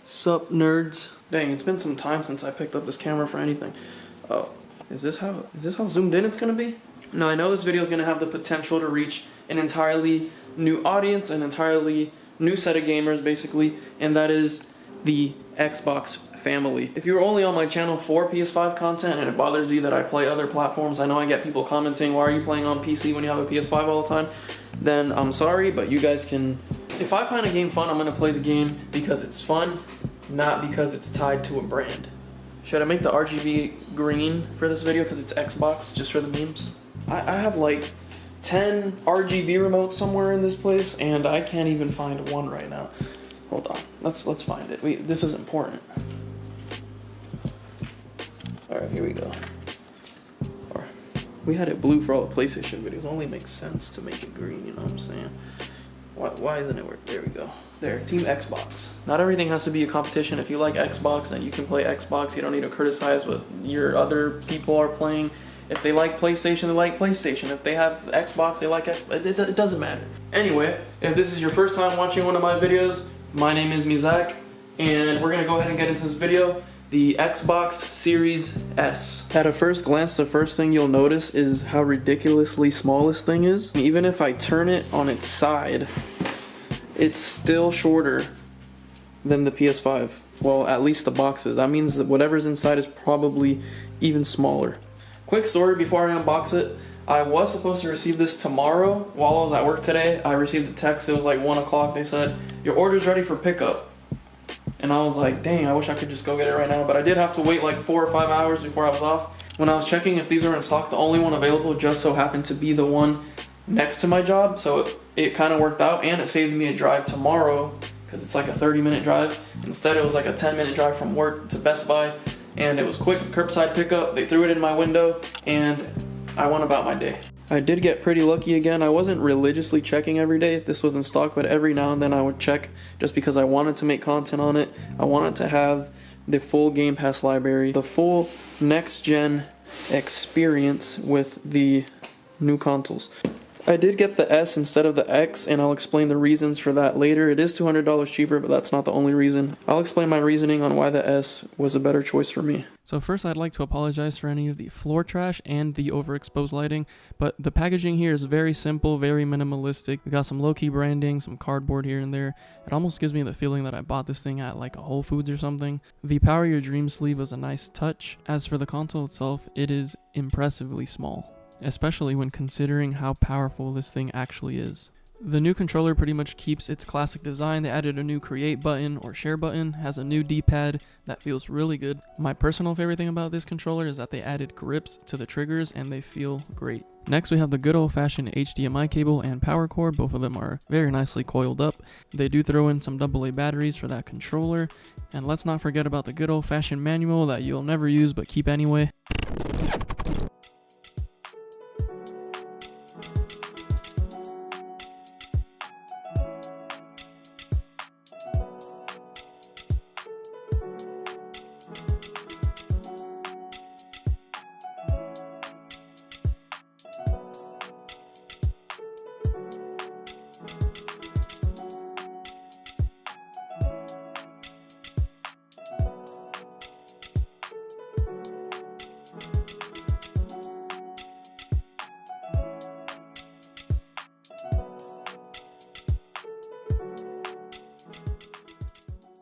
Sup, nerds? Dang, it's been some time since I picked up this camera for anything. Oh, is this how zoomed in it's gonna be? Now, I know this video is gonna have the potential to reach an entirely new audience, an entirely new set of gamers, basically, and that is the Xbox family. If you're only on my channel for PS5 content and it bothers you that I play other platforms, I know I get people commenting, why are you playing on PC when you have a PS5 all the time? Then I'm sorry, but you guys can... If I find a game fun, I'm gonna play the game because it's fun, not because it's tied to a brand. Should I make the RGB green for this video because it's Xbox, just for the memes? I have like 10 RGB remotes somewhere in this place, and I can't even find one right now. Hold on, let's find it. This is important. All right, here we go. We had it blue for all the PlayStation videos. It only makes sense to make it green, you know what I'm saying? Why isn't it work? There we go. There, Team Xbox. Not everything has to be a competition. If you like Xbox, then you can play Xbox. You don't need to criticize what your other people are playing. If they like PlayStation, they like PlayStation. If they have Xbox, they like Xbox. It doesn't matter. Anyway, if this is your first time watching one of my videos, my name is Mizak, and we're gonna go ahead and get into this video. The Xbox Series S. At a first glance, the first thing you'll notice is how ridiculously small this thing is. Even if I turn it on its side, it's still shorter than the PS5. Well, at least the boxes. That means that whatever's inside is probably even smaller. Quick story before I unbox it. I was supposed to receive this tomorrow. While I was at work today, I received a text. It was like 1 o'clock. They said, your order's ready for pickup. And I was like, dang, I wish I could just go get it right now. But I did have to wait like 4 or 5 hours before I was off. When I was checking if these are in stock, the only one available just so happened to be the one next to my job. So it kind of worked out, and it saved me a drive tomorrow because it's like a 30-minute drive. Instead, it was like a 10-minute drive from work to Best Buy, and it was quick, curbside pickup. They threw it in my window, and I went about my day. I did get pretty lucky again. I wasn't religiously checking every day if this was in stock, but every now and then I would check just because I wanted to make content on it. I wanted to have the full Game Pass library, the full next-gen experience with the new consoles. I did get the S instead of the X, and I'll explain the reasons for that later. It is $200 cheaper, but that's not the only reason. I'll explain my reasoning on why the S was a better choice for me. So first, I'd like to apologize for any of the floor trash and the overexposed lighting, but the packaging here is very simple, very minimalistic. We got some low-key branding, some cardboard here and there. It almost gives me the feeling that I bought this thing at like a Whole Foods or something. The Power Your Dreams sleeve was a nice touch. As for the console itself, it is impressively small, especially when considering how powerful this thing actually is. The new controller pretty much keeps its classic design. They added a new create button or share button, has a new D-pad that feels really good. My personal favorite thing about this controller is that they added grips to the triggers and they feel great. Next, we have the good old-fashioned HDMI cable and power cord. Both of them are very nicely coiled up. They do throw in some AA batteries for that controller. And let's not forget about the good old-fashioned manual that you'll never use but keep anyway.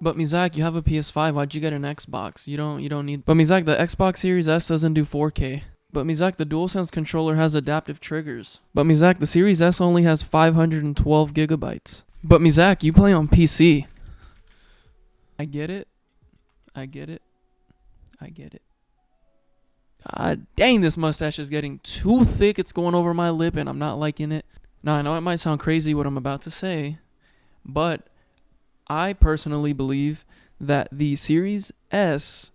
But Mizak, you have a PS5, why'd you get an Xbox? You don't need... But Mizak, the Xbox Series S doesn't do 4K. But Mizak, the DualSense controller has adaptive triggers. But Mizak, the Series S only has 512 gigabytes. But Mizak, you play on PC. I get it. God dang, this mustache is getting too thick. It's going over my lip and I'm not liking it. Now, I know it might sound crazy what I'm about to say, but I personally believe that the Series S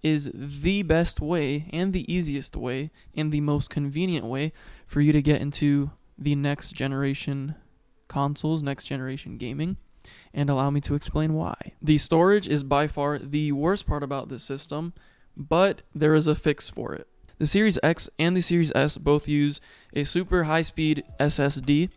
is the best way and the easiest way and the most convenient way for you to get into the next generation consoles, next generation gaming, and allow me to explain why. The storage is by far the worst part about this system, but there is a fix for it. The Series X and the Series S both use a super high-speed SSD,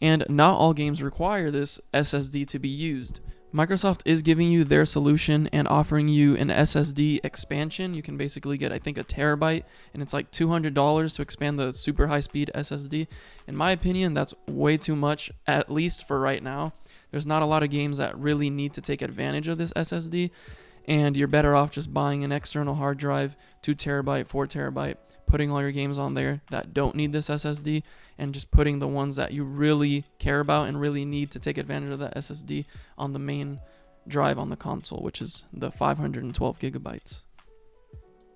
and not all games require this SSD to be used. Microsoft is giving you their solution and offering you an SSD expansion. You can basically get, I think, a terabyte, and it's like $200 to expand the super high-speed SSD. In my opinion, that's way too much, at least for right now. There's not a lot of games that really need to take advantage of this SSD, and you're better off just buying an external hard drive, 2 terabyte, 4 terabyte, putting all your games on there that don't need this SSD, and just putting the ones that you really care about and really need to take advantage of that SSD on the main drive on the console, which is the 512 gigabytes.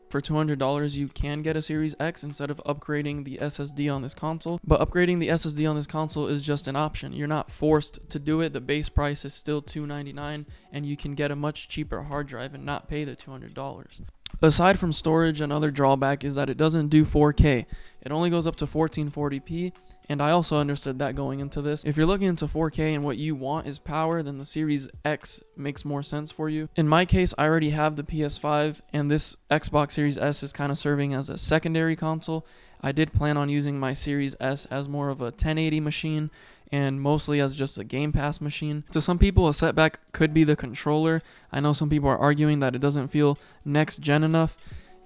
For $200, you can get a Series X instead of upgrading the SSD on this console, but upgrading the SSD on this console is just an option. You're not forced to do it. The base price is still $299, and you can get a much cheaper hard drive and not pay the $200. Aside from storage, another drawback is that it doesn't do 4K. It only goes up to 1440p, and I also understood that going into this. If you're looking into 4K and what you want is power, then the Series X makes more sense for you. In my case, I already have the PS5, and this Xbox Series S is kind of serving as a secondary console. I did plan on using my Series S as more of a 1080 machine, and mostly as just a Game Pass machine. To some people, a setback could be the controller. I know some people are arguing that it doesn't feel next gen enough,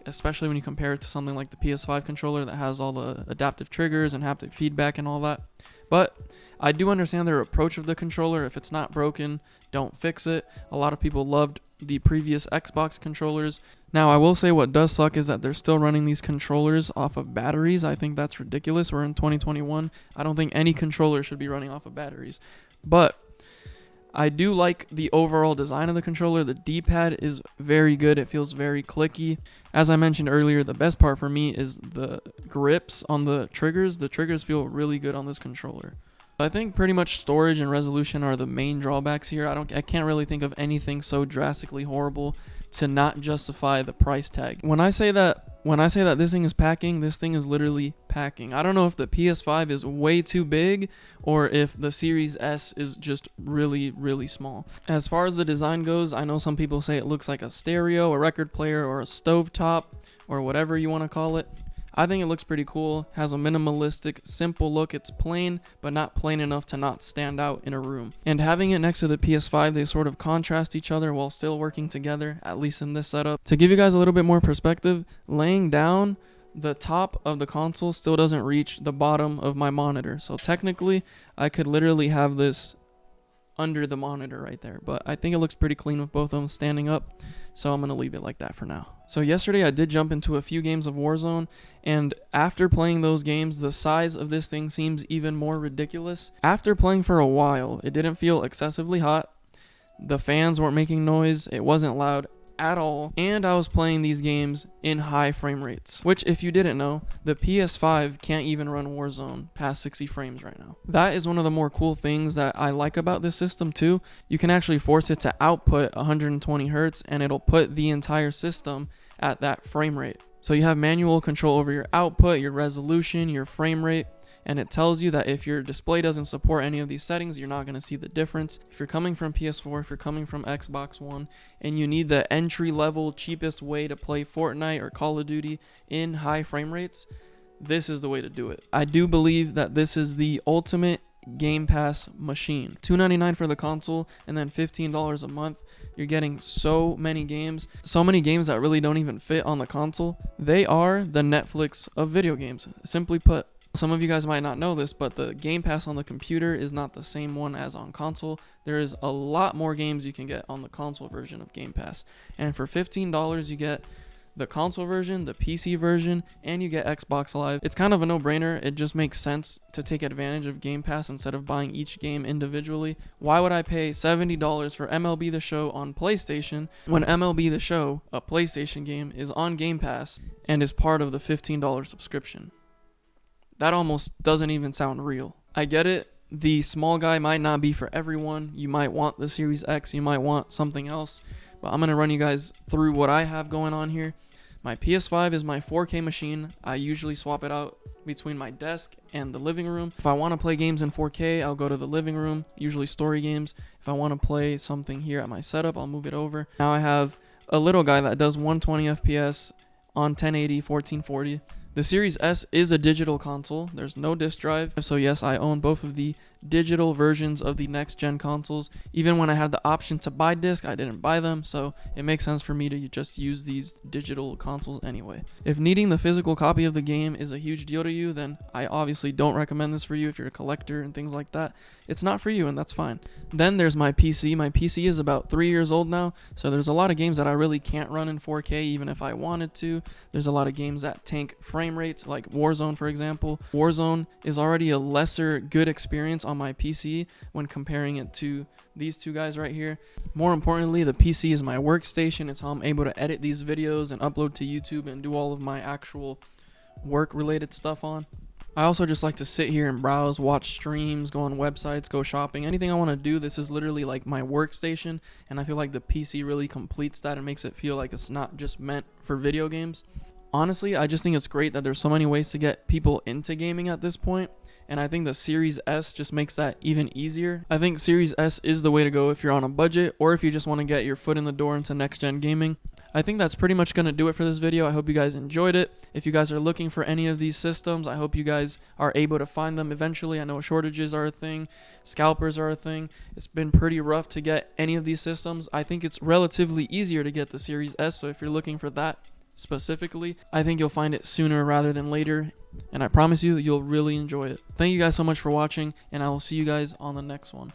especially when you compare it to something like the PS5 controller that has all the adaptive triggers and haptic feedback and all that. But I do understand their approach of the controller. If it's not broken, don't fix it. A lot of people loved the previous Xbox controllers. Now, I will say what does suck is that they're still running these controllers off of batteries. I think that's ridiculous. We're in 2021. I don't think any controller should be running off of batteries. But I do like the overall design of the controller. The D-pad is very good. It feels very clicky. As I mentioned earlier, the best part for me is the grips on the triggers. The triggers feel really good on this controller. I think pretty much storage and resolution are the main drawbacks here. I can't really think of anything so drastically horrible to not justify the price tag. When I say that this thing is packing, this thing is literally packing. I don't know if the PS5 is way too big or if the Series S is just really, really small. As far as the design goes, I know some people say it looks like a stereo, a record player, or a stovetop, or whatever you want to call it. I think it looks pretty cool, has a minimalistic, simple look. It's plain, but not plain enough to not stand out in a room. And having it next to the PS5, they sort of contrast each other while still working together, at least in this setup. To give you guys a little bit more perspective, laying down, the top of the console still doesn't reach the bottom of my monitor. So technically, I could literally have this under the monitor right there, but I think it looks pretty clean with both of them standing up, so I'm gonna leave it like that for now. So yesterday I did jump into a few games of Warzone, and after playing those games, the size of this thing seems even more ridiculous. After playing for a while, it didn't feel excessively hot, the fans weren't making noise, it wasn't loud at all, and I was playing these games in high frame rates, which, if you didn't know, the PS5 can't even run Warzone past 60 frames right now. That is one of the more cool things that I like about this system too. You can actually force it to output 120 Hertz and it'll put the entire system at that frame rate. So you have manual control over your output, your resolution, your frame rate, and it tells you that if your display doesn't support any of these settings, you're not going to see the difference. If you're coming from PS4, if you're coming from Xbox One, and you need the entry-level, cheapest way to play Fortnite or Call of Duty in high frame rates, this is the way to do it. I do believe that this is the ultimate Game Pass machine. $299 for the console and then $15 a month. You're getting so many games that really don't even fit on the console. They are the Netflix of video games, simply put. Some of you guys might not know this, but the Game Pass on the computer is not the same one as on console. There is a lot more games you can get on the console version of Game Pass. And for $15, you get the console version, the PC version, and you get Xbox Live. It's kind of a no-brainer. It just makes sense to take advantage of Game Pass instead of buying each game individually. Why would I pay $70 for MLB The Show on PlayStation when MLB The Show, a PlayStation game, is on Game Pass and is part of the $15 subscription? That almost doesn't even sound real. I get it. The small guy might not be for everyone. You might want the Series X. You might want something else. But I'm going to run you guys through what I have going on here. My PS5 is my 4K machine. I usually swap it out between my desk and the living room. If I want to play games in 4K, I'll go to the living room, usually story games. If I want to play something here at my setup, I'll move it over. Now I have a little guy that does 120 FPS on 1080, 1440. The Series S is a digital console. There's no disc drive. So yes, I own both of the digital versions of the next gen consoles. Even when I had the option to buy disc, I didn't buy them, so it makes sense for me to just use these digital consoles anyway. If needing the physical copy of the game is a huge deal to you, then I obviously don't recommend this for you. If you're a collector and things like that, it's not for you, and that's fine. Then there's my PC. My PC is about 3 years old now, so there's a lot of games that I really can't run in 4K even if I wanted to. There's a lot of games that tank frame rates, like Warzone, for example. Warzone is already a lesser good experience on my PC when comparing it to these two guys right here. More importantly, the PC is my workstation. It's how I'm able to edit these videos and upload to YouTube and do all of my actual work related stuff on. I also just like to sit here and browse, watch streams, go on websites, go shopping, anything I want to do. This is literally like my workstation, and I feel like the PC really completes that and makes it feel like it's not just meant for video games. Honestly, I just think it's great that there's so many ways to get people into gaming at this point, and I think the Series S just makes that even easier. I think Series S is the way to go if you're on a budget or if you just want to get your foot in the door into next-gen gaming. I think that's pretty much going to do it for this video. I hope you guys enjoyed it. If you guys are looking for any of these systems, I hope you guys are able to find them eventually. I know shortages are a thing, scalpers are a thing. It's been pretty rough to get any of these systems. I think it's relatively easier to get the Series S, so if you're looking for that specifically, I think you'll find it sooner rather than later, and I promise you you'll really enjoy it. Thank you guys so much for watching, and I will see you guys on the next one.